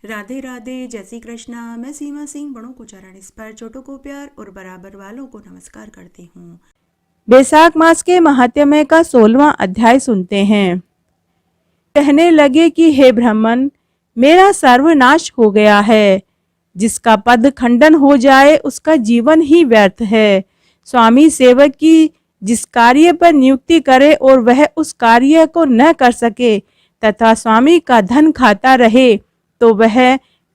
राधे राधे, जय श्री कृष्णा। मैं सीमा सिंह बड़ों को चरण स्पर्श, छोटों को प्यार और बराबर वालों को नमस्कार करती हूँ। बैसाख मास के महात्म्य का 16वां अध्याय सुनते हैं। कहने लगे कि हे ब्राह्मण, मेरा सर्वनाश हो गया है। जिसका पद खंडन हो जाए उसका जीवन ही व्यर्थ है। स्वामी सेवक की जिस कार्य पर नियुक्ति करे और वह उस कार्य को न कर सके तथा स्वामी का धन खाता रहे तो वह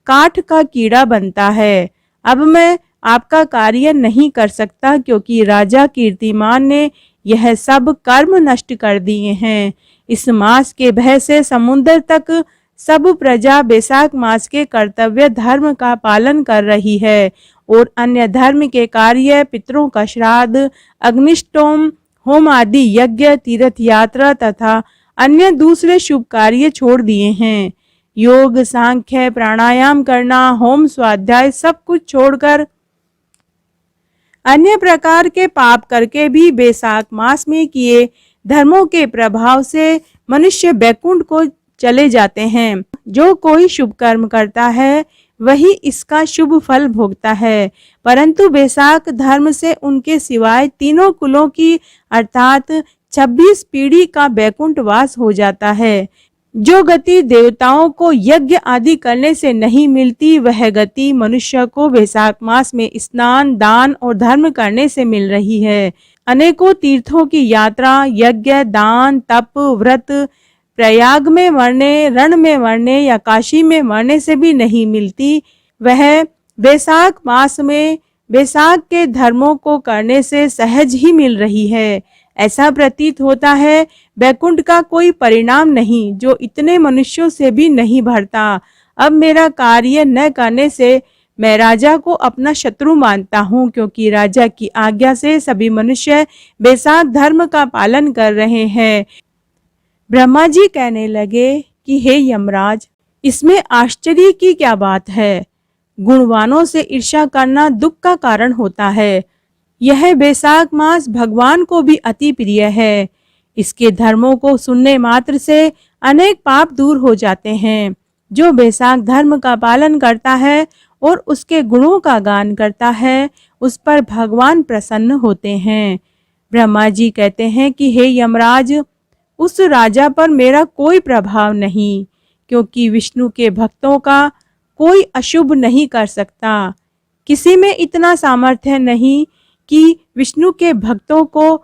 काठ का कीड़ा बनता है। अब मैं आपका कार्य नहीं कर सकता क्योंकि राजा कीर्तिमान ने यह सब कर्म नष्ट कर दिए हैं। इस मास के भय से समुद्र तक सब प्रजा बैसाख मास के कर्तव्य धर्म का पालन कर रही है और अन्य धर्म के कार्य, पितरों का श्राद्ध, अग्निष्टोम, होम आदि यज्ञ, तीर्थ यात्रा तथा अन्य दूसरे शुभ कार्य छोड़ दिए हैं। योग, सांख्य, प्राणायाम करना, होम, स्वाध्याय सब कुछ छोड़कर अन्य प्रकार के पाप करके भी बैसाख मास में किए धर्मों के प्रभाव से मनुष्य बैकुंठ को चले जाते हैं। जो कोई शुभ कर्म करता है वही इसका शुभ फल भोगता है, परंतु बैसाख धर्म से उनके सिवाय तीनों कुलों की अर्थात 26 पीढ़ी का बैकुंठ वास हो जाता है। जो गति देवताओं को यज्ञ आदि करने से नहीं मिलती, वह गति मनुष्य को बैसाख मास में स्नान, दान और धर्म करने से मिल रही है। अनेकों तीर्थों की यात्रा, यज्ञ, दान, तप, व्रत, प्रयाग में मरने, रण में मरने या काशी में मरने से भी नहीं मिलती। वह बैसाख मास में बैसाख के धर्मों को करने से सहज ही मिल रही है। ऐसा प्रतीत होता है बैकुंठ का कोई परिणाम नहीं, जो इतने मनुष्यों से भी नहीं भरता। अब मेरा कार्य न करने से मैं राजा को अपना शत्रु मानता हूँ, क्योंकि राजा की आज्ञा से सभी मनुष्य बैसाख धर्म का पालन कर रहे हैं। ब्रह्मा जी कहने लगे कि हे यमराज, इसमें आश्चर्य की क्या बात है। गुणवानों से ईर्ष्या करना दुख का कारण होता है। यह बैसाख मास भगवान को भी अति प्रिय है। इसके धर्मों को सुनने मात्र से अनेक पाप दूर हो जाते हैं। जो बैसाख धर्म का पालन करता है और उसके गुणों का गान करता है, उस पर भगवान प्रसन्न होते हैं। ब्रह्मा जी कहते हैं कि हे यमराज, उस राजा पर मेरा कोई प्रभाव नहीं, क्योंकि विष्णु के भक्तों का कोई अशुभ नहीं कर सकता। किसी में इतना सामर्थ्य नहीं कि विष्णु के भक्तों को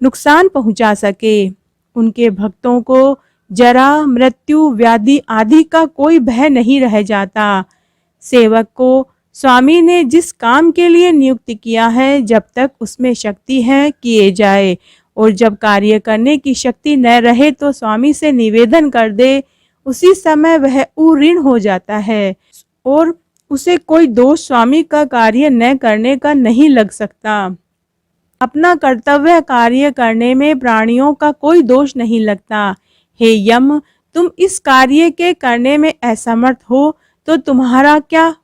नुकसान पहुंचा सके। उनके भक्तों को जरा, मृत्यु, व्याधि आदि का कोई भय नहीं रह जाता। सेवक को स्वामी ने जिस काम के लिए नियुक्त किया है, जब तक उसमें शक्ति है किए जाए, और जब कार्य करने की शक्ति न रहे तो स्वामी से निवेदन कर दे। उसी समय वह उऋण हो जाता है और उसे कोई दोष स्वामी का कार्य न करने का नहीं लग सकता। अपना कर्तव्य कार्य करने में प्राणियों का कोई दोष नहीं लगता। हे यम, तुम इस कार्य के करने में असमर्थ हो तो तुम्हारा क्या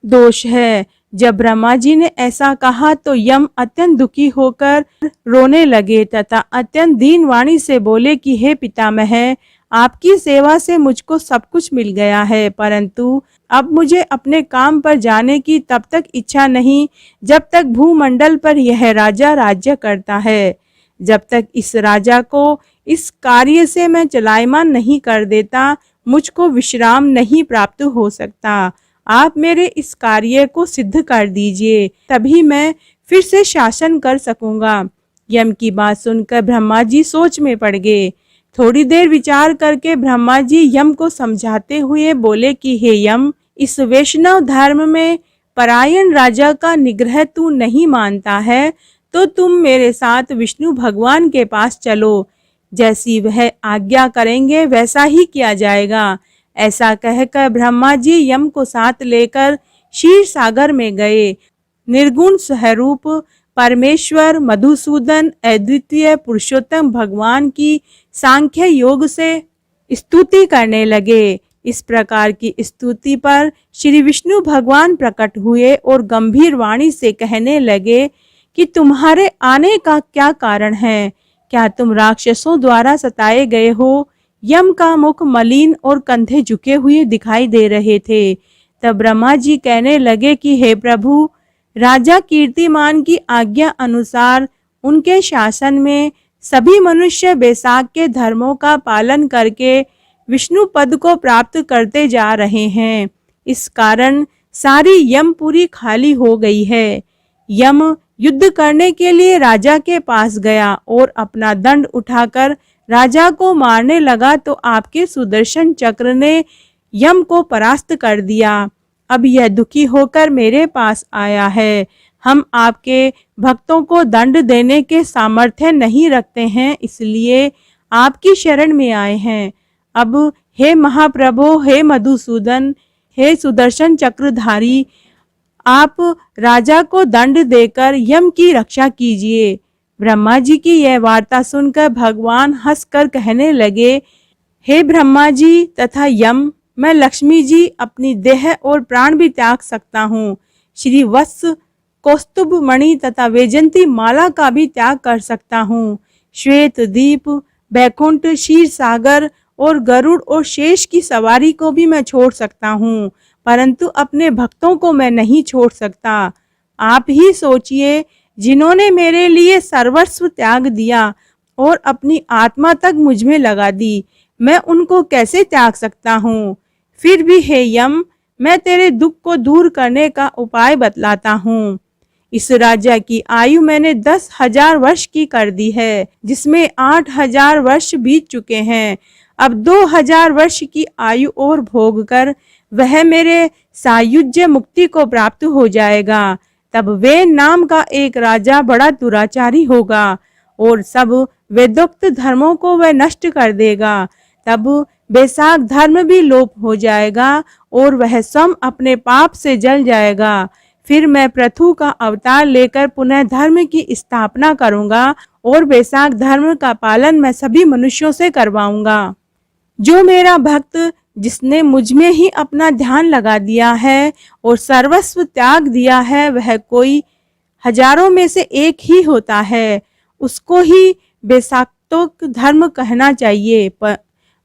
दोष है। जब ब्रह्मा जी ने ऐसा कहा तो यम अत्यंत दुखी होकर रोने लगे तथा अत्यंत दीन वाणी से बोले कि हे पितामह, आपकी सेवा से मुझको सब कुछ मिल गया है, परंतु अब मुझे अपने काम पर जाने की तब तक इच्छा नहीं जब तक भूमंडल पर यह राजा राज्य करता है। जब तक इस राजा को इस कार्य से मैं चलायमान नहीं कर देता, मुझको विश्राम नहीं प्राप्त हो सकता। आप मेरे इस कार्य को सिद्ध कर दीजिए, तभी मैं फिर से शासन कर सकूंगा। यम की बात सुनकर ब्रह्मा जी सोच में पड़ गए। थोड़ी देर विचार करके ब्रह्मा जी यम को समझाते हुए बोले कि हे यम, इस वैष्णव धर्म में परायण राजा का निग्रह तू नहीं मानता है, तो तुम मेरे साथ विष्णु भगवान के पास चलो। जैसी वह आज्ञा करेंगे वैसा ही किया जाएगा। ऐसा कहकर ब्रह्मा जी यम को साथ लेकर क्षीर सागर में गए। निर्गुण स्वरूप परमेश्वर मधुसूदन अद्वितीय पुरुषोत्तम भगवान की सांख्य योग से स्तुति करने लगे। इस प्रकार की स्तुति पर श्री विष्णु भगवान प्रकट हुए और गंभीर वाणी से कहने लगे कि तुम्हारे आने का क्या कारण है। क्या तुम राक्षसों द्वारा सताए गए हो यम का मुख मलिन और कंधे झुके हुए दिखाई दे रहे थे। तब ब्रह्मा जी कहने लगे कि हे प्रभु, राजा कीर्तिमान की आज्ञा अनुसार उनके शासन में सभी मनुष्य बैसाख के धर्मों का पालन करके विष्णु पद को प्राप्त करते जा रहे हैं। इस कारण सारी यमपुरी खाली हो गई है। यम युद्ध करने के लिए राजा के पास गया और अपना दंड उठाकर राजा को मारने लगा तो आपके सुदर्शन चक्र ने यम को परास्त कर दिया। अब यह दुखी होकर मेरे पास आया है। हम आपके भक्तों को दंड देने के सामर्थ्य नहीं रखते हैं, इसलिए आपकी शरण में आए हैं। अब हे महाप्रभु, हे मधुसूदन, हे सुदर्शन चक्रधारी, आप राजा को दंड देकर यम की रक्षा कीजिए। ब्रह्मा जी की यह वार्ता सुनकर भगवान हंसकर कहने लगे, हे ब्रह्मा जी तथा यम, मैं लक्ष्मी जी अपनी देह और प्राण भी त्याग सकता हूँ। श्री वत्स, कौस्तुभ मणि तथा वैजंती माला का भी त्याग कर सकता हूँ। श्वेत दीप, बैकुंठ, क्षीर सागर और गरुड़ और शेष की सवारी को भी मैं छोड़ सकता हूँ, परंतु अपने भक्तों को मैं नहीं छोड़ सकता। आप ही सोचिए, जिन्होंने मेरे लिए सर्वस्व त्याग दिया और अपनी आत्मा तक मुझ में लगा दी, मैं उनको कैसे त्याग सकता हूँ। फिर भी हे यम, मैं तेरे दुख को दूर करने का उपाय बतलाता हूँ। इस राजा की आयु मैंने 10,000 वर्ष की कर दी है, जिसमें 8,000 वर्ष बीत चुके हैं। अब 2,000 वर्ष की आयु और भोग कर वह मेरे सायुज्य मुक्ति को प्राप्त हो जाएगा। तब वेन नाम का एक राजा बड़ा दुराचारी होगा और सब वेदोक्त धर्मों को वह नष्ट कर देगा। तब बैसाख धर्म भी लोप हो जाएगा और वह स्वयं अपने पाप से जल जाएगा। फिर मैं पृथु का अवतार लेकर पुनः धर्म की स्थापना करूंगा और बैसाख धर्म का पालन मैं सभी मनुष्यों से करवाऊंगा। जो मेरा भक्त, जिसने मुझ में ही अपना ध्यान लगा दिया है और सर्वस्व त्याग दिया है, वह कोई हजारों में से एक ही होता है। उसको ही बैसाखोक्त धर्म कहना चाहिए। पर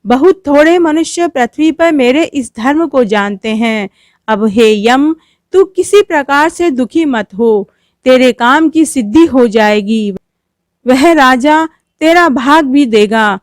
बहुत थोड़े मनुष्य पृथ्वी पर मेरे इस धर्म को जानते हैं। अब हे यम, तू किसी प्रकार से दुखी मत हो, तेरे काम की सिद्धि हो जाएगी। वह राजा तेरा भाग भी देगा।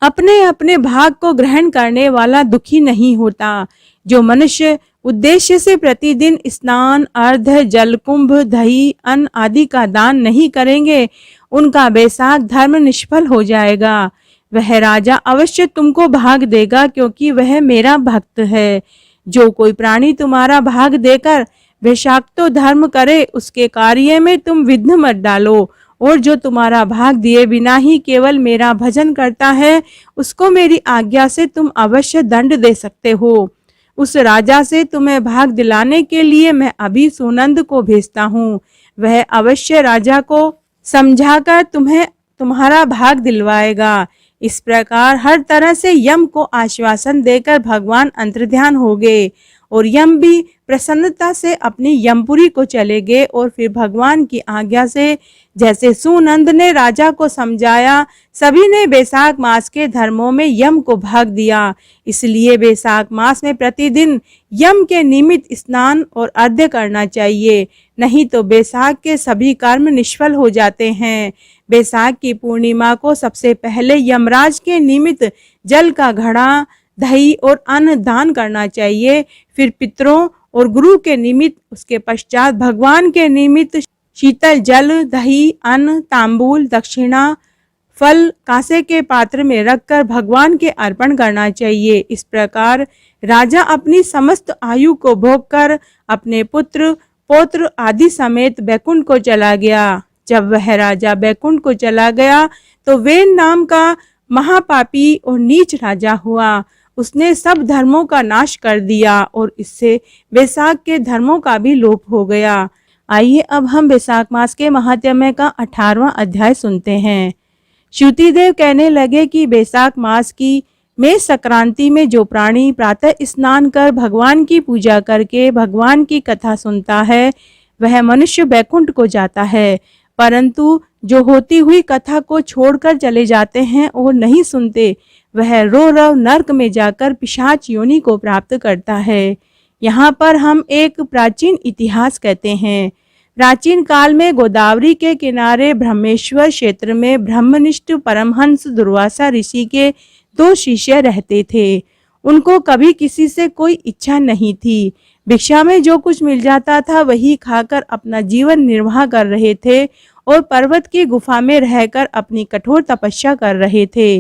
अपने अपने भाग को ग्रहण करने वाला दुखी नहीं होता। जो मनुष्य उद्देश्य से प्रतिदिन स्नान, अर्ध, जलकुंभ, दही, अन्न आदि का दान नहीं करेंगे, उनका बैसाख धर्म निष्फल हो जाएगा। वह राजा अवश्य तुमको भाग देगा, क्योंकि वह मेरा भक्त है। जो कोई प्राणी तुम्हारा भाग देकर बैसाखतो धर्म करे, उसके कार्य में तुम विघ्न मत डालो, और जो तुम्हारा भाग दिए बिना ही केवल मेरा भजन करता है, उसको मेरी आज्ञा से तुम अवश्य दंड दे सकते हो। उस राजा से तुम्हें भाग दिलाने के लिए मैं अभी सुनंद को भेजता हूँ। वह अवश्य राजा को समझाकर तुम्हें तुम्हारा भाग दिलवाएगा। इस प्रकार हर तरह से यम को आश्वासन देकर भगवान अंतर्ध्यान हो गए और यम भी प्रसन्नता से अपनी यमपुरी को चले गए। और फिर भगवान की आज्ञा से जैसे सुनंद ने राजा को समझाया, सभी ने बैसाख मास के धर्मों में यम को भाग दिया। इसलिए बैसाख मास में प्रतिदिन यम के निमित्त स्नान और अर्घ्य करना चाहिए, नहीं तो बैसाख के सभी कर्म निष्फल हो जाते हैं। बैसाख की पूर्णिमा को सबसे पहले यमराज के निमित्त जल का घड़ा, दही और अन्न दान करना चाहिए। फिर पितरों और गुरु के निमित्त, उसके पश्चात भगवान के निमित्त शीतल जल, दही, अन्न, तांबूल, दक्षिणा, फल कांसे के पात्र में रखकर भगवान के अर्पण करना चाहिए। इस प्रकार राजा अपनी समस्त आयु को भोगकर अपने पुत्र, पौत्र आदि समेत बैकुंठ को चला गया। जब वह राजा बैकुंठ को चला गया तो वेन नाम का महापापी और नीच राजा हुआ। उसने सब धर्मों का नाश कर दिया और इससे बैसाख के धर्मों का भी लोप हो गया। आइए अब हम बैसाख मास के महात्म्य का 18वां अध्याय सुनते हैं। श्रुतिदेव कहने लगे कि बैसाख मास की मेष संक्रांति में जो प्राणी प्रातः स्नान कर भगवान की पूजा करके भगवान की कथा सुनता है, वह मनुष्य बैकुंठ को जाता है। परंतु जो होती हुई कथा को छोड़कर चले जाते हैं और नहीं सुनते, वह रो रव नर्क में जाकर पिशाच योनि को प्राप्त करता है। यहाँ पर हम एक प्राचीन इतिहास कहते हैं। प्राचीन काल में गोदावरी के किनारे ब्रह्मेश्वर क्षेत्र में ब्रह्मनिष्ठ परमहंस दुर्वासा ऋषि के 2 शिष्य रहते थे। उनको कभी किसी से कोई इच्छा नहीं थी। भिक्षा में जो कुछ मिल जाता था वही खाकर अपना जीवन निर्वाह कर रहे थे और पर्वत की गुफा में रहकर अपनी कठोर तपस्या कर रहे थे।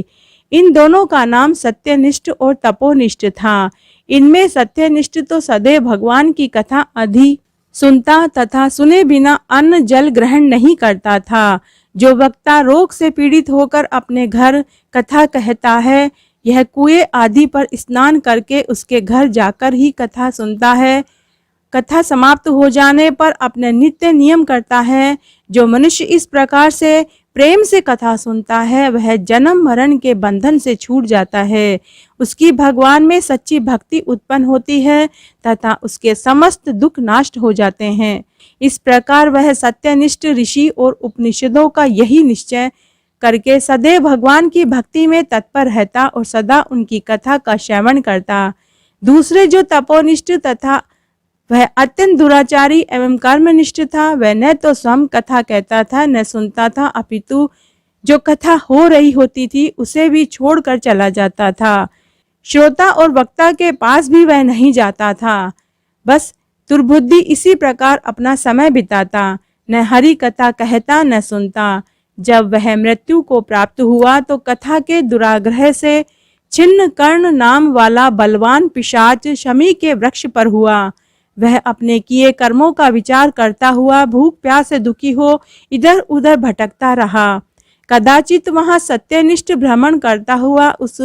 इन दोनों का नाम सत्यनिष्ठ और तपोनिष्ठ था। इनमें सत्यनिष्ठ तो सदैव भगवान की कथा अधिक सुनता तथा सुने बिना अन्न जल ग्रहण नहीं करता था। जो वक्ता रोग से पीड़ित होकर अपने घर कथा कहता है, यह कुएं आदि पर स्नान करके उसके घर जाकर ही कथा सुनता है। कथा समाप्त हो जाने पर अपने नित्य नियम करता है। जो मनुष्य इस प्रकार से प्रेम से कथा सुनता है वह जन्म मरण के बंधन से छूट जाता है। उसकी भगवान में सच्ची भक्ति उत्पन्न होती है तथा उसके समस्त दुख नष्ट हो जाते हैं। इस प्रकार वह सत्यनिष्ठ ऋषि और उपनिषदों का यही निश्चय करके सदैव भगवान की भक्ति में तत्पर रहता और सदा उनकी कथा का श्रवण करता। दूसरे जो तपोनिष्ठ तथा वह अत्यंत दुराचारी एवं कर्मनिष्ठ था, वह न तो स्वयं कथा कहता था न सुनता था, अपितु जो कथा हो रही होती थी उसे भी छोड़कर चला जाता था। श्रोता और वक्ता के पास भी वह नहीं जाता था। बस दुर्बुद्धि इसी प्रकार अपना समय बिताता, न हरि कथा कहता न सुनता। जब वह मृत्यु को प्राप्त हुआ तो कथा के दुराग्रह से छिन्न कर्ण नाम वाला बलवान पिशाच शमी के वृक्ष पर हुआ। वह अपने किए कर्मों का विचार करता हुआ भूख प्यास से दुखी हो इधर उधर भटकता रहा। कदाचित वहां सत्यनिष्ठ भ्रमण करता हुआ उस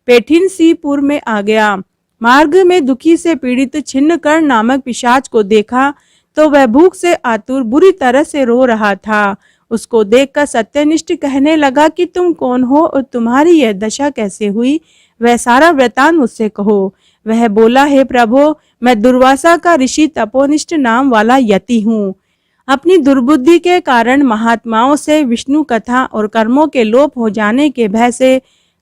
पेठिन सीपुर में आ गया। मार्ग में दुखी से पीड़ित छिन्नकर्ण नामक पिशाच को देखा तो वह भूख से आतुर बुरी तरह से रो रहा था। उसको देखकर सत्यनिष्ठ कहने लगा कि तुम कौन हो और तुम्हारी यह दशा कैसे हुई, वह सारा वृतांत मुझसे कहो। वह बोला, हे प्रभु, मैं दुर्वासा का ऋषि तपोनिष्ठ नाम वाला यति हूँ। अपनी दुर्बुद्धि के कारण महात्माओं से विष्णु कथा और कर्मों के लोप हो जाने के भय से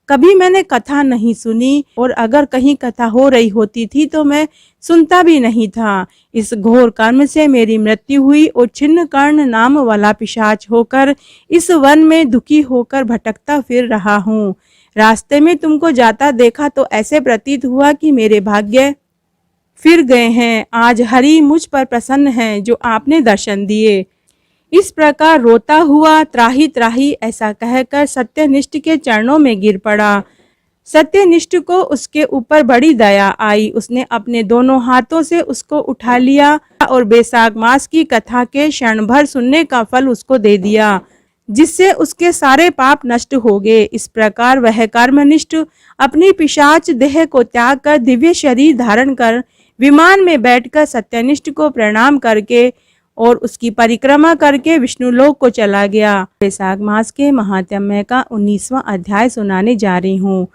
कभी मैंने कथा नहीं सुनी और अगर कहीं कथा हो रही होती थी तो मैं सुनता भी नहीं था। इस घोर कर्म से मेरी मृत्यु हुई और छिन्न कर्ण नाम वाला पिशाच होकर इस वन में दुखी होकर भटकता फिर रहा हूँ। रास्ते में तुमको जाता देखा तो ऐसे प्रतीत हुआ कि मेरे भाग्य फिर गए हैं। आज हरि मुझ पर प्रसन्न है जो आपने दर्शन दिए। इस प्रकार रोता हुआ त्राही त्राही ऐसा कहकर सत्यनिष्ठ के चरणों में गिर पड़ा। सत्यनिष्ठ को उसके ऊपर बड़ी दया आई। उसने अपने दोनों हाथों से उसको उठा लिया और बैसाख मास की कथा के क्षण भर सुनने का फल उसको दे दिया, जिससे उसके सारे पाप नष्ट हो गए। इस प्रकार वह कर्मनिष्ठ अपनी पिशाच देह को त्याग कर दिव्य शरीर धारण कर विमान में बैठकर सत्यनिष्ठ को प्रणाम करके और उसकी परिक्रमा करके विष्णुलोक को चला गया। बैसाख मास के महात्म्य का 19वां अध्याय सुनाने जा रही हूँ।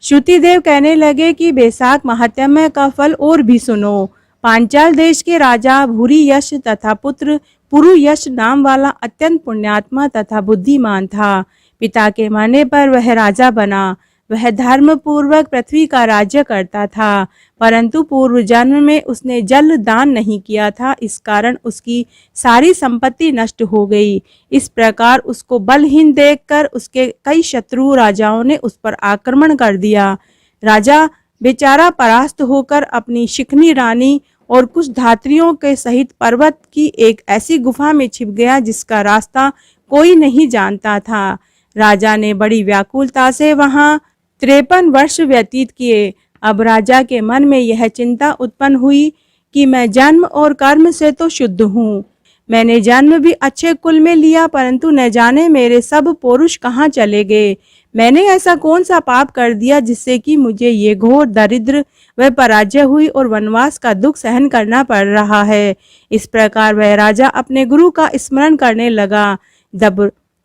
श्रुतिदेव कहने लगे कि बैसाख महात्म्य का फल और भी सुनो। पांचाल देश के राजा भूरियश तथा पुत्र पुरुयश नाम वाला अत्यंत पुण्यात्मा तथा बुद्धिमान था। पिता के मरने पर वह राजा बना। वह धर्म पूर्वक पृथ्वी का राज्य करता था, परंतु पूर्व जन्म में उसने जल दान नहीं किया था। इस कारण उसकी सारी संपत्ति नष्ट हो गई। इस प्रकार उसको बलहीन देखकर उसके कई शत्रु राजाओं ने उस पर आक्रमण कर दिया। राजा बेचारा परास्त होकर अपनी शिखनी रानी और कुछ धात्रियों के सहित पर्वत की एक ऐसी गुफा में छिप गया जिसका रास्ता कोई नहीं जानता था। राजा ने बड़ी व्याकुलता से वहां 53 वर्ष व्यतीत किए। अब राजा के मन में यह चिंता उत्पन्न हुई कि मैं जन्म और कर्म से तो शुद्ध हूँ। मैंने जन्म भी अच्छे कुल में लिया, परंतु न जाने मेरे सब पुरुष कहाँ चले गए। मैंने ऐसा कौन सा पाप कर दिया जिससे कि मुझे ये घोर दरिद्र व पराजय हुई और वनवास का दुख सहन करना पड़ रहा है। इस प्रकार वह राजा अपने गुरु का स्मरण करने लगा।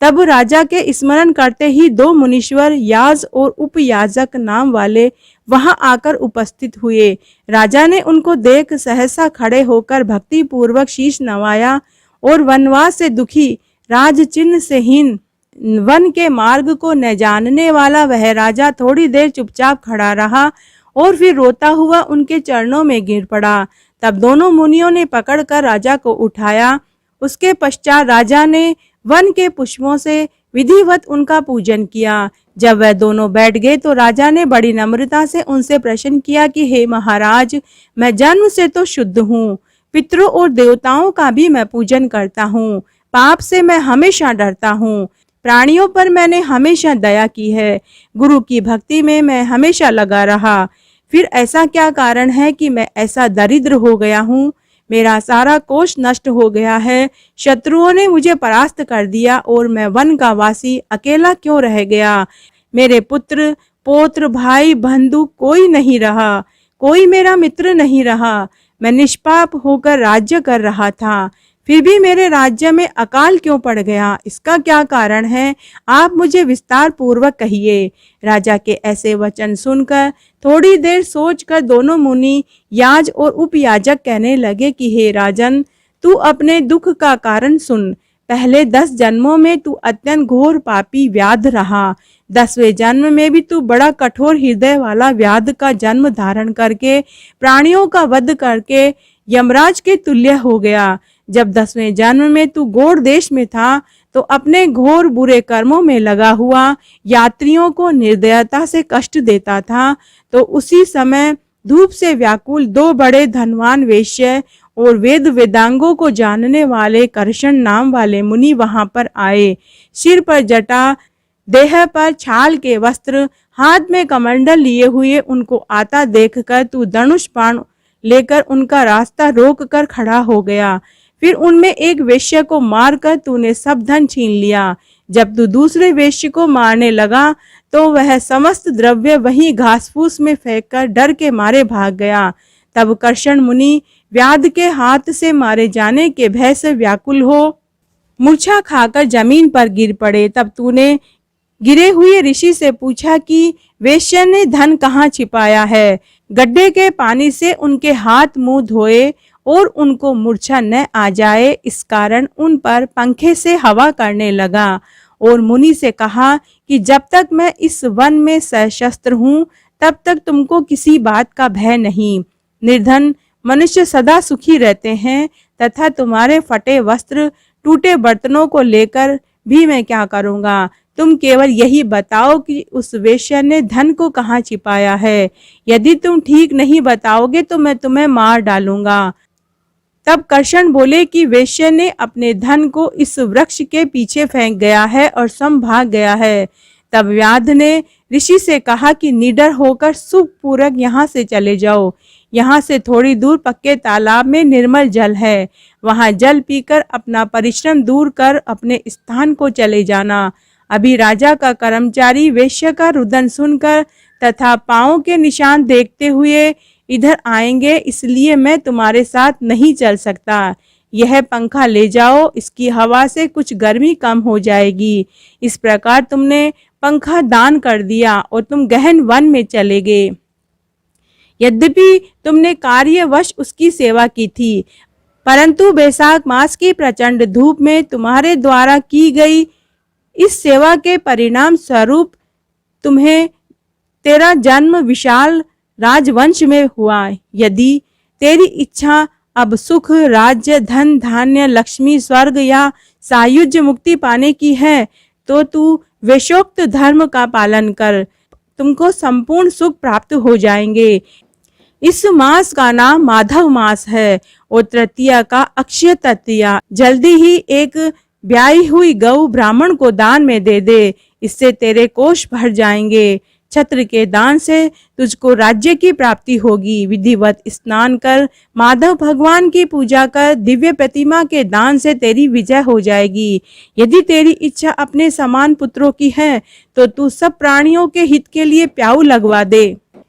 तब राजा के स्मरण करते ही 2 मुनीश्वर याज और उपयाजक नाम वाले वहां आकर उपस्थित हुए। राजा ने उनको देख सहसा खड़े होकर भक्ति पूर्वक शीश नवाया और वनवास से दुखी राज चिन्ह से हीन वन के मार्ग को न जानने वाला वह राजा थोड़ी देर चुपचाप खड़ा रहा और फिर रोता हुआ उनके चरणों में गिर पड़ा। तब दोनों मुनियों ने पकड़कर राजा को उठाया। उसके पश्चात राजा ने वन के पुष्पों से विधिवत उनका पूजन किया। जब वह दोनों बैठ गए तो राजा ने बड़ी नम्रता से उनसे प्रश्न किया कि हे महाराज, मैं जन्म से तो शुद्ध हूँ, पितरों और देवताओं का भी मैं पूजन करता हूँ, पाप से मैं हमेशा डरता हूँ, प्राणियों पर मैंने हमेशा दया की है, गुरु की भक्ति में मैं हमेशा लगा रहा, फिर ऐसा क्या कारण है कि मैं ऐसा दरिद्र हो गया हूँ? मेरा सारा कोष नष्ट हो गया है, शत्रुओं ने मुझे परास्त कर दिया और मैं वन का वासी अकेला क्यों रह गया? मेरे पुत्र, पौत्र, भाई, बंधु कोई नहीं रहा, कोई मेरा मित्र नहीं रहा। मैं निष्पाप होकर राज्य कर रहा था, फिर भी मेरे राज्य में अकाल क्यों पड़ गया? इसका क्या कारण है? आप मुझे विस्तार पूर्वक कहिए। राजा के ऐसे वचन सुनकर थोड़ी देर सोचकर दोनों मुनि याज और उपयाजक कहने लगे कि हे राजन, तू अपने दुख का कारण सुन। पहले 10 जन्मों में तू अत्यंत घोर पापी व्याध रहा। 10वें जन्म में भी तू बड़ा कठोर हृदय वाला व्याध का जन्म धारण करके प्राणियों का वध करके यमराज के तुल्य हो गया। जब 10वें जन्म में तू गौड़ देश में था तो अपने घोर बुरे कर्मों में लगा हुआ यात्रियों को निर्दयता से कष्ट देता था। तो उसी समय धूप से व्याकुल 2 बड़े धनवान वेश्य और वेद वेदांगों को जानने वाले कर्षण नाम वाले मुनि वहां पर आए। सिर पर जटा, देह पर छाल के वस्त्र, हाथ में कमंडल लिए हुए उनको आता देखकर तू धनुष बाण लेकर उनका रास्ता रोक कर खड़ा हो गया। फिर उनमें एक वेश्य को मारकर तूने सब धन छीन लिया। जब तू दूसरे वेश्य को मारने लगा तो वह समस्त द्रव्य वहीं घास फूस में फेंककर डर के मारे भाग गया। तब कर्षण मुनि व्याध के हाथ से मारे जाने के भय से व्याकुल हो मूर्छा खाकर जमीन पर गिर पड़े। तब तूने गिरे हुए ऋषि से पूछा कि वेश्या ने धन कहाँ छिपाया है? गड्ढे के पानी से उनके हाथ मुंह धोए और उनको मूर्छा न आ जाए, इस कारण उन पर पंखे से हवा करने लगा। और मुनि से कहा कि जब तक मैं इस वन में सशस्त्र हूँ तब तक तुमको किसी बात का भय नहीं। निर्धन मनुष्य सदा सुखी रहते हैं तथा तुम्हारे फटे वस्त्र, टूटे बर्तनों को लेकर भी मैं क्या करूँगा? तुम केवल यही बताओ कि उस वेश्या ने धन को कहाँ छिपाया है। यदि तुम ठीक नहीं बताओगे तो मैं तुम्हें मार डालूंगा। तब कर्षण बोले कि वेश्या ने अपने धन को इस वृक्ष के पीछे फेंक गया है और सम भाग गया है। तब व्याध ने ऋषि से कहा कि निडर होकर सुखपूर्वक यहाँ से चले जाओ। यहाँ से थोड़ी दूर पक्के तालाब में निर्मल जल है, वहाँ जल पीकर अपना परिश्रम दूर कर अपने स्थान को चले जाना। अभी राजा का कर्मचारी वेश्या का रुदन सुनकर तथा पांवों के निशान देखते हुए इधर आएंगे, इसलिए मैं तुम्हारे साथ नहीं चल सकता। यह पंखा ले जाओ, इसकी हवा से कुछ गर्मी कम हो जाएगी। इस प्रकार तुमने पंखा दान कर दिया और तुम गहन वन में चले गए। यद्यपि तुमने कार्यवश उसकी सेवा की थी, परंतु बैसाख मास की प्रचंड धूप में तुम्हारे द्वारा की गई इस सेवा के परिणाम स्वरूप तुम्हें तेरा जन्म विशाल राजवंश में हुआ। यदि तेरी इच्छा अब सुख, राज्य, धन, धान्य, लक्ष्मी, स्वर्ग या सायुज्य मुक्ति पाने की है तो तू वेशोक्त धर्म का पालन कर, तुमको संपूर्ण सुख प्राप्त हो जाएंगे। इस मास का नाम माधव मास है और तृतीया का अक्षय तृतीया। जल्दी ही एक ब्याही हुई गौ ब्राह्मण को दान में दे दे, इससे तेरे कोष भर जाएंगे। छत्र के दान से तुझको राज्य की प्राप्ति होगी। विधिवत स्नान कर, माधव भगवान की पूजा कर, दिव्य प्रतिमा के दान से तेरी विजय हो जाएगी। यदि तेरी इच्छा अपने समान पुत्रों की है तो तू सब प्राणियों के हित के लिए प्याऊ लगवा दे।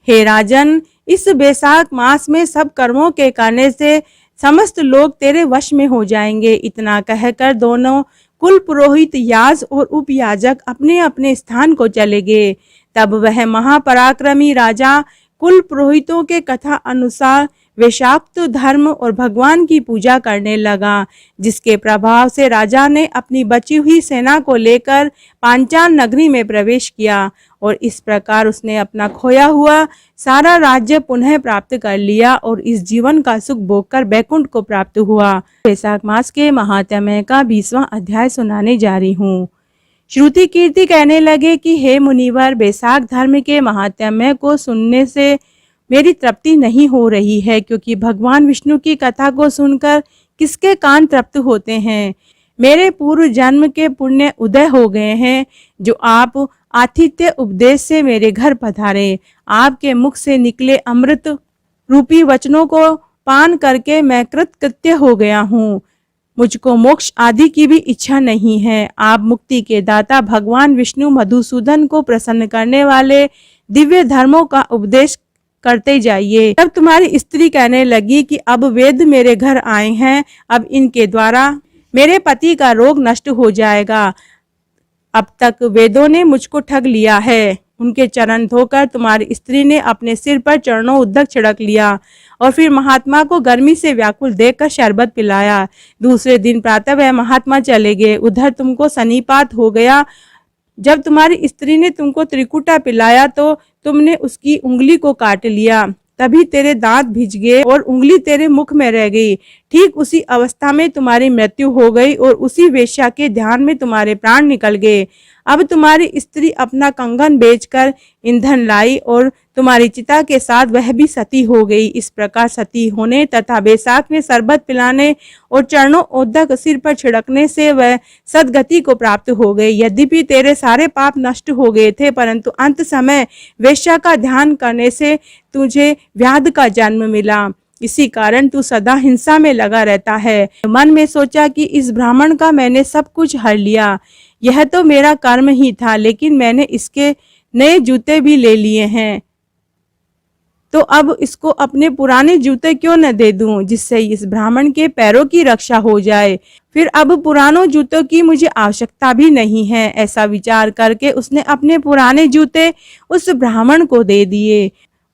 हे राजन, इस बैसाख मास में सब कर्मों के करने से समस्त लोग तेरे वश में हो जाएंगे। इतना कहकर दोनों कुल पुरोहित, याज और उपयाजक अपने अपने स्थान को चले गए। तब वह महापराक्रमी राजा कुल पुरोहितों के कथा अनुसार वैशाक्त धर्म और भगवान की पूजा करने लगा, जिसके प्रभाव से राजा ने अपनी बची हुई सेना को लेकर पांचाल नगरी में प्रवेश किया और इस प्रकार उसने अपना खोया हुआ सारा राज्य पुनः प्राप्त कर लिया और इस जीवन का सुख भोगकर बैकुंठ को प्राप्त हुआ। वैशाख मास के महात्म्य का 20वां अध्याय सुनाने जा रही हूँ। श्रुति कीर्ति कहने लगे कि हे मुनिवर, वैशाख धर्म के महात्म्य को सुनने से मेरी तृप्ति नहीं हो रही है, क्योंकि भगवान विष्णु की कथा को सुनकर किसके कान तृप्त होते हैं। मेरे पूर्व जन्म के पुण्य उदय हो गए हैं, जो आप आतिथ्य उपदेश से मेरे घर पधारे। आपके मुख से निकले अमृत रूपी वचनों को पान करके मैं कृतकृत्य हो गया हूँ। मुझको मोक्ष आदि की भी इच्छा नहीं है। आप मुक्ति के दाता भगवान विष्णु मधुसूदन को प्रसन्न करने वाले दिव्य धर्मों का उपदेश करते जाइए। तब तुम्हारी स्त्री कहने लगी कि अब वेद मेरे घर आए हैं, अब इनके द्वारा मेरे पति का रोग नष्ट हो जाएगा। अब तक वेदों ने मुझको ठग लिया है। उनके चरण धोकर तुम्हारी स्त्री ने अपने सिर पर चरणों उद्दक छिड़क लिया और फिर महात्मा को गर्मी से व्याकुल देखकर शरबत पिलाया। दूसरे दिन प्रातः वह महात्मा चले गए। उधर तुमको सन्निपात हो गया। जब तुम्हारी स्त्री ने तुमको त्रिकुटा पिलाया तो तुमने उसकी उंगली को काट लिया। तभी तेरे दांत भिज गए और उंगली तेरे मुख में रह गई। ठीक उसी अवस्था में तुम्हारी मृत्यु हो गई और उसी वेश्या के ध्यान में तुम्हारे प्राण निकल गए। अब तुम्हारी स्त्री अपना कंगन बेचकर ईंधन लाई और तुम्हारी चिता के साथ वह भी सती हो गई। इस प्रकार सती होने तथा बैसाख में शरबत पिलाने और चरणों उद्दक सिर पर छिड़कने से वह सदगति को प्राप्त हो गई। यद्यपि तेरे सारे पाप नष्ट हो गए थे, परंतु अंत समय वेश्या का ध्यान करने से तुझे व्याध का जन्म मिला। इसी कारण तू सदा हिंसा में लगा रहता है। मन में सोचा कि इस ब्राह्मण का मैंने सब कुछ हर लिया, यह तो मेरा कर्म ही था, लेकिन मैंने इसके नए जूते भी ले लिए हैं, तो अब इसको अपने पुराने जूते क्यों न दे दूं, जिससे इस ब्राह्मण के पैरों की रक्षा हो जाए। फिर अब पुरानों जूतों की मुझे आवश्यकता भी नहीं है। ऐसा विचार करके उसने अपने पुराने जूते उस ब्राह्मण को दे दिए।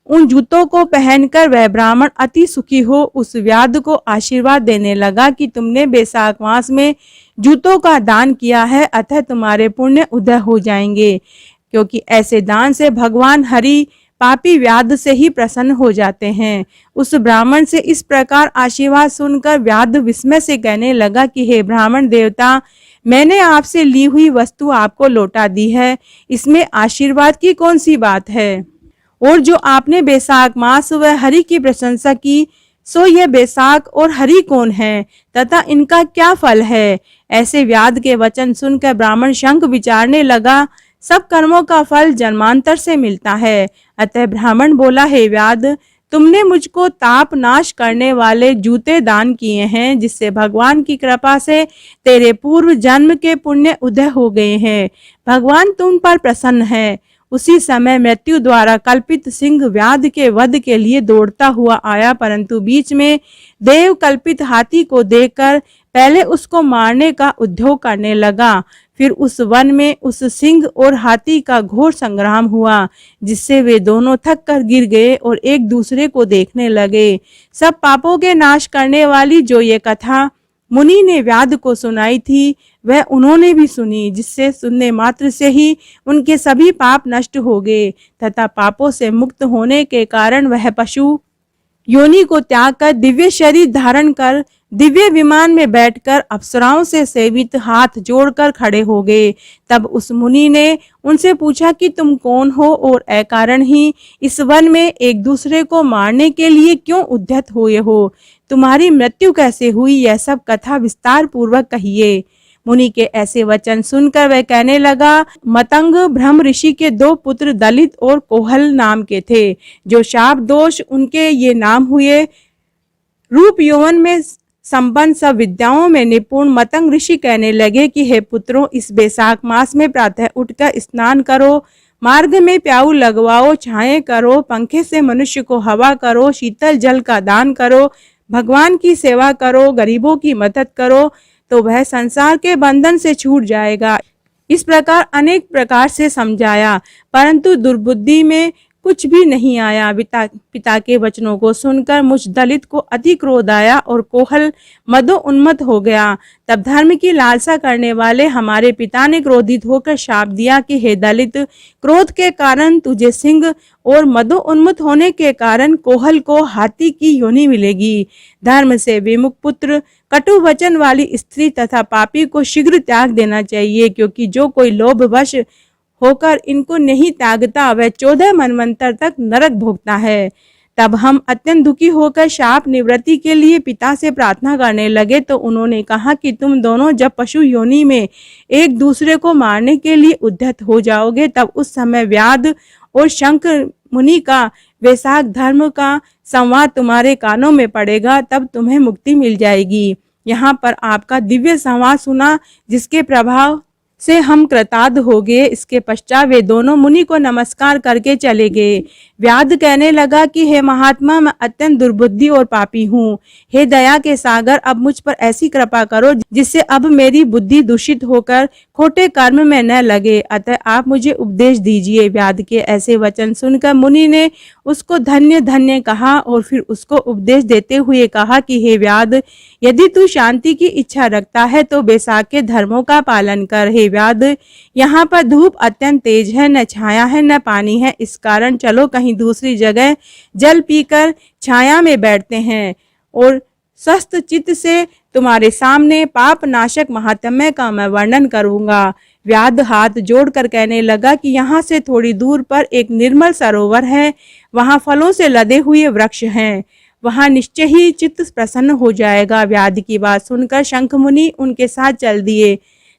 उन जूतों को पहनकर वह ब्राह्मण अति सुखी हो उस व्याध को आशीर्वाद देने लगा कि तुमने बैसाख मास में जूतों का दान किया है, अतः तुम्हारे पुण्य उदय हो जाएंगे, क्योंकि ऐसे दान से भगवान हरि पापी व्याध से ही प्रसन्न हो जाते हैं। उस ब्राह्मण से इस प्रकार आशीर्वाद सुनकर व्याध विस्मय से कहने लगा कि हे ब्राह्मण देवता, मैंने आपसे ली हुई वस्तु आपको लौटा दी है, इसमें आशीर्वाद की कौन सी बात है। और जो आपने बैसाख मास व हरि की प्रशंसा की, सो यह बैसाख और हरि कौन है तथा इनका क्या फल है। ऐसे व्याध के वचन सुनकर ब्राह्मण शंख विचारने लगा। सब कर्मों का फल जन्मांतर से मिलता है। अतः ब्राह्मण बोला, हे व्याध, तुमने मुझको ताप नाश करने वाले जूते दान किए हैं, जिससे भगवान की कृपा से तेरे पूर्व जन्म के पुण्य उदय हो गए हैं। भगवान तुम पर प्रसन्न है। उसी समय मृत्यु द्वारा कल्पित सिंह व्याध के वध के लिए दौड़ता हुआ आया, परंतु बीच में देव कल्पित हाथी को देखकर पहले उसको मारने का उद्योग करने लगा। फिर उस वन में उस सिंह और हाथी का घोर संग्राम हुआ, जिससे वे दोनों थक कर गिर गए और एक दूसरे को देखने लगे। सब पापों के नाश करने वाली जो ये कथा मुनि ने व्याध को सुनाई थी, वह उन्होंने भी सुनी, जिससे सुनने मात्र से ही उनके सभी पाप नष्ट हो गए तथा पापों से मुक्त होने के कारण वह पशु योनि को त्याग कर दिव्य शरीर धारण कर दिव्य विमान में बैठकर अप्सराओं से सेवित हाथ जोड़कर खड़े हो गए। तब उस मुनि ने उनसे पूछा कि तुम कौन हो और अकारण ही इस वन में एक दूसरे को मारने के लिए क्यों उद्यत हुए हो। तुम्हारी मृत्यु कैसे हुई, यह सब कथा विस्तार पूर्वक कहिए। मुनि के ऐसे वचन सुनकर वह कहने लगा, मतंग ब्रह्म ऋषि के 2 पुत्र दलित और कोहल नाम के थे, जो शाप दोष उनके ये नाम हुए। रूप यौवन में संपन्न सब विद्याओं में निपुण मतंग ऋषि कहने लगे कि हे पुत्रों, इस बैसाख मास में प्रातः उठकर स्नान करो, मार्ग में प्याऊ लगवाओ, छाए करो, पंखे से मनुष्य को हवा करो, शीतल जल का दान करो, भगवान की सेवा करो, गरीबों की मदद करो, तो वह संसार के बंधन से छूट जाएगा। इस प्रकार अनेक प्रकार से समझाया, परंतु दुर्बुद्धि में कुछ भी नहीं आया। पिता के वचनों को सुनकर मुझ दलित को अति क्रोध आया और कोहल मदोन्मत्त हो गया। तब धर्म की लालसा करने वाले हमारे पिता ने क्रोधित होकर शाप दिया कि हे दलित, क्रोध के कारण तुझे सिंह और मदोन्मत्त होने के कारण कोहल को हाथी की योनि मिलेगी। धर्म से विमुख पुत्र, कटु वचन वाली स्त्री तथा पापी को शीघ्र त्याग देना चाहिए, क्योंकि जो कोई लोभवश होकर इनको नहीं त्यागता वह 14 मनवंतर तक नरक भोगता है। तब हम अत्यंत दुखी होकर शाप निवृत्ति के लिए पिता से प्रार्थना करने लगे तो उन्होंने कहा कि तुम दोनों जब पशु योनि में एक दूसरे को मारने के लिए उद्यत हो जाओगे, तब उस समय व्याध और शंख मुनि का वैशाख धर्म का संवाद तुम्हारे कानों में पड़ेगा, तब तुम्हें मुक्ति मिल जाएगी। यहाँ पर आपका दिव्य संवाद सुना, जिसके प्रभाव से हम कृतार्थ हो गए। इसके पश्चात वे दोनों मुनि को नमस्कार करके चले गए। व्याध कहने लगा कि हे महात्मा, मैं अत्यंत दुर्बुद्धि और पापी हूँ। हे दया के सागर, अब मुझ पर ऐसी कृपा करो जिससे अब मेरी बुद्धि दूषित होकर खोटे कर्म में न लगे, अतः आप मुझे उपदेश दीजिए। व्याध के ऐसे वचन सुनकर मुनि ने उसको धन्य धन्य कहा और फिर उसको उपदेश देते हुए कहा कि हे व्याध, यदि तू शांति की इच्छा रखता है तो वैशाख के धर्मों का पालन कर। हे व्याध, यहाँ पर धूप अत्यंत तेज है, न छाया है न पानी है, इस कारण चलो कहीं दूसरी जगह जल पीकर छाया में बैठते हैं और स्वस्थ चित्त से तुम्हारे सामने पाप नाशक महात्म्य का मैं वर्णन करूंगा। व्याध हाथ जोड़कर कहने लगा कि यहाँ से थोड़ी दूर पर एक निर्मल सरोवर है, वहाँ फलों से लदे हुए वृक्ष हैं, वहाँ निश्चय ही चित्त प्रसन्न हो जाएगा। व्याध की बात सुनकर शंख मुनि उनके साथ चल दिए।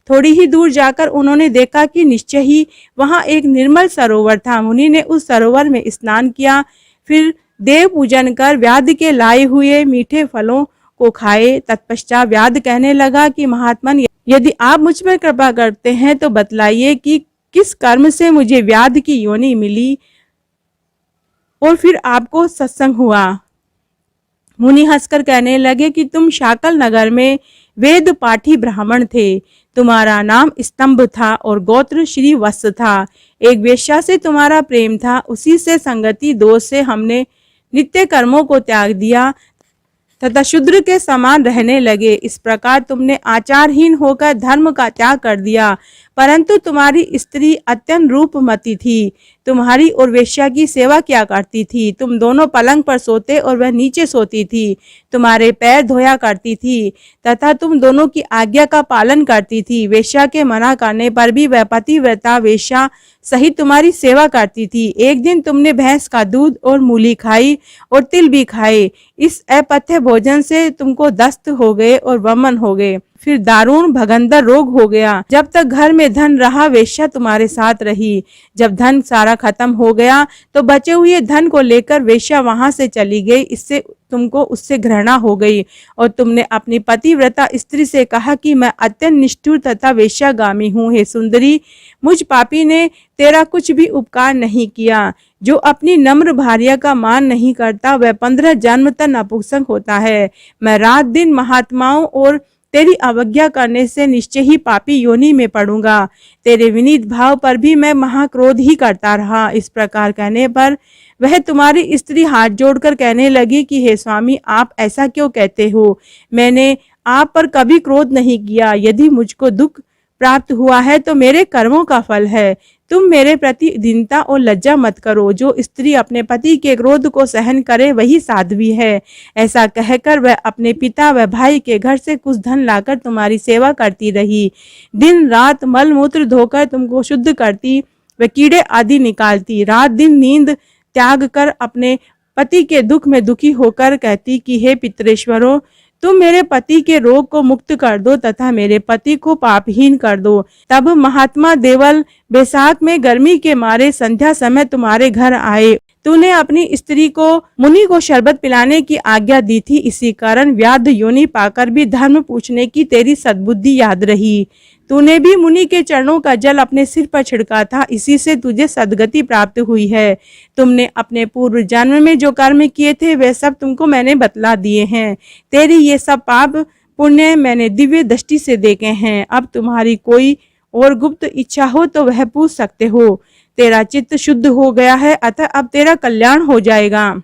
थोड़ी ही दूर जाकर उन्होंने देखा कि निश्चय ही वहाँ एक निर्मल सरोवर था। मुनि ने उस सरोवर में स्नान किया, फिर देव पूजन कर व्याध के लाए हुए मीठे फलों को खाए। तत्पश्चात व्याध कहने लगा कि महात्मन, यदि आप मुझ पर कृपा करते हैं तो बतलाइए कि किस कर्म से मुझे व्याध की योनि मिली और फिर आपको सत्संग हुआ। मुनि हंसकर कहने लगे कि तुम शाकल नगर में वेद पाठी ब्राह्मण थे, तुम्हारा नाम स्तंभ था और गोत्र श्री वत्स था। एक वेश्या से तुम्हारा प्रेम था, उसी से संगति दोष से हमने नित्य कर्मों को त्याग दिया तथा शूद्र के समान रहने लगे। इस प्रकार तुमने आचारहीन होकर धर्म का त्याग कर दिया, परंतु तुम्हारी स्त्री अत्यंत रूपमती थी, तुम्हारी और वेश्या की सेवा क्या करती थी। तुम दोनों पलंग पर सोते और वह नीचे सोती थी, तुम्हारे पैर धोया करती थी तथा तुम दोनों की आज्ञा का पालन करती थी। वेश्या के मना करने पर भी वह पतिव्रता वेश्या सहित तुम्हारी सेवा करती थी। एक दिन तुमने भैंस का दूध और मूली खाई और तिल भी खाए। इस अपथ्य भोजन से तुमको दस्त हो गए और वमन हो गए, फिर दारुण भगंदर रोग हो गया। जब तक घर में धन रहा वेश्या तुम्हारे साथ रही, जब धन सारा खत्म हो गया तो बचे हुए धन को लेकर वेश्या वहां से चली गई। इससे तुमको उससे घृणा हो गई और तुमने अपनी पतिव्रता स्त्री से कहा कि मैं अत्यंत निष्ठुर तथा वेश्यागामी हूँ। हे सुंदरी, मुझ पापी ने तेरा कुछ भी उपकार नहीं किया। जो अपनी नम्र भार्या का मान नहीं करता वह 15 जन्म तक नपुंसक होता है। मैं रात दिन महात्माओं और तेरी अवज्ञा करने से निश्चय ही पापी योनि में पड़ूंगा। तेरे विनीत भाव पर भी मैं महाक्रोध ही करता रहा। इस प्रकार कहने पर वह तुम्हारी स्त्री हाथ जोड़कर कहने लगी कि हे स्वामी, आप ऐसा क्यों कहते हो? मैंने आप पर कभी क्रोध नहीं किया। यदि मुझको दुख प्राप्त हुआ है तो मेरे कर्मों का फल है। तुम मेरे प्रति दीनता और लज्जा मत करो। जो स्त्री अपने पति के क्रोध को सहन करे वही साध्वी है। ऐसा कहकर वह अपने पिता व भाई के घर से कुछ धन लाकर तुम्हारी सेवा करती रही। दिन रात मल मूत्र धोकर तुमको शुद्ध करती व कीड़े आदि निकालती। रात दिन नींद त्याग कर अपने पति के दुख में दुखी होकर कहती कि हे पितरेश्वरों, तुम मेरे पति के रोग को मुक्त कर दो तथा मेरे पति को पापहीन कर दो। तब महात्मा देवल बैसाख में गर्मी के मारे संध्या समय तुम्हारे घर आए। तूने अपनी स्त्री को मुनि को शरबत पिलाने की आज्ञा दी थी, इसी कारण व्याध योनि पाकर भी धर्म पूछने की तेरी सद्बुद्धि याद रही। तूने भी मुनि के चरणों का जल अपने सिर पर छिड़का था, इसी से तुझे सद्गति प्राप्त हुई है। तुमने अपने पूर्व जन्म में जो कर्म किए थे वे सब तुमको मैंने बतला दिए हैं। तेरी ये सब पाप पुण्य मैंने दिव्य दृष्टि से देखे हैं। अब तुम्हारी कोई और गुप्त इच्छा हो तो वह पूछ सकते हो। तेरा चित्त शुद्ध हो गया है, अतः अब तेरा कल्याण हो जाएगा।